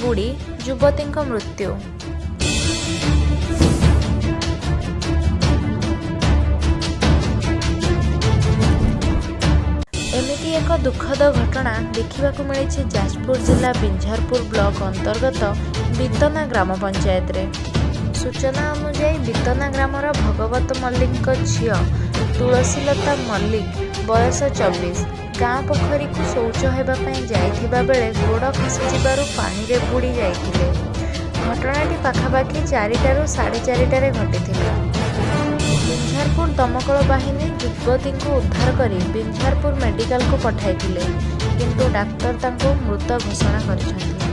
ବୁଡ଼ି ଯୁବତୀଙ୍କ ମୃତ୍ୟୁ। ଏମିତି ଏକ ଦୁଃଖଦ ଘଟଣା ଦେଖିବାକୁ ମିଳିଛି ଯାଜପୁର ଜିଲ୍ଲା ବିଞ୍ଝାରପୁର ବ୍ଲକ ଅନ୍ତର୍ଗତ ବିତନା ଗ୍ରାମ ପଞ୍ଚାୟତରେ। ସୂଚନା ଅନୁଯାୟୀ ବିତନା ଗ୍ରାମର ଭଗବତ ମଲ୍ଲିକଙ୍କ ଝିଅ ତୁଳସୀଲତା ମଲ୍ଲିକ ବୟସ 24 ଗାଁ ପୋଖରୀକୁ ଶୌଚ ହେବା ପାଇଁ ଯାଇଥିବା ବେଳେ ଗୋଡ଼ ଖସିଯିବାରୁ ପାଣିରେ ବୁଡ଼ି ଯାଇଥିଲେ। ଘଟଣାଟି ପାଖାପାଖି 4ଟାରୁ 4:30ରେ ଘଟିଥିଲା। ବିଞ୍ଝାରପୁର ଦମକଳ ବାହିନୀ ଯୁବତୀଙ୍କୁ ଉଦ୍ଧାର କରି ବିଞ୍ଝାରପୁର ମେଡିକାଲକୁ ପଠାଇଥିଲେ, କିନ୍ତୁ ଡାକ୍ତର ତାଙ୍କୁ ମୃତ ଘୋଷଣା କରିଛନ୍ତି।